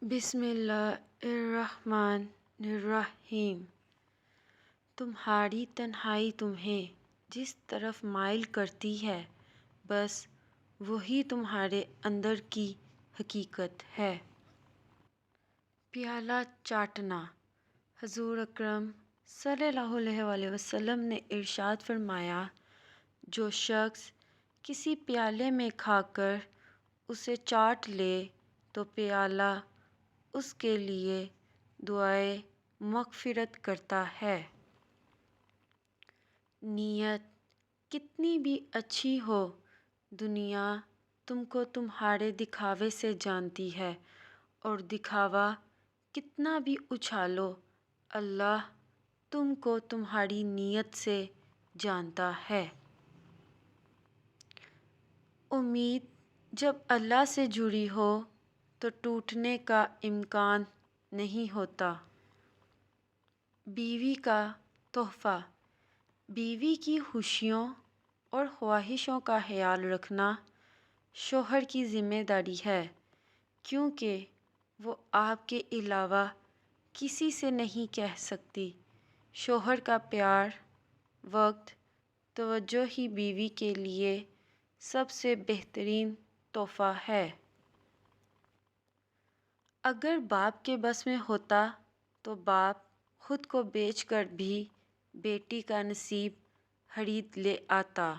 بسم اللہ الرحمن الرحیم۔ تمہاری تنہائی تمہیں جس طرف مائل کرتی ہے، بس وہی تمہارے اندر کی حقیقت ہے۔ پیالہ چاٹنا۔ حضور اکرم صلی اللہ علیہ وسلم نے ارشاد فرمایا، جو شخص کسی پیالے میں کھا کر اسے چاٹ لے تو پیالہ اس کے لیے دعائے مغفرت کرتا ہے۔ نیت کتنی بھی اچھی ہو، دنیا تم کو تمہارے دکھاوے سے جانتی ہے، اور دکھاوا کتنا بھی اچھالو، اللہ تم کو تمہاری نیت سے جانتا ہے۔ امید جب اللہ سے جڑی ہو تو ٹوٹنے کا امکان نہیں ہوتا۔ بیوی کا تحفہ۔ بیوی کی خوشیوں اور خواہشوں کا خیال رکھنا شوہر کی ذمہ داری ہے، کیونکہ وہ آپ کے علاوہ کسی سے نہیں کہہ سکتی۔ شوہر کا پیار، وقت، توجہ ہی بیوی کے لیے سب سے بہترین تحفہ ہے۔ اگر باپ کے بس میں ہوتا تو باپ خود کو بیچ کر بھی بیٹی کا نصیب خرید لے آتا۔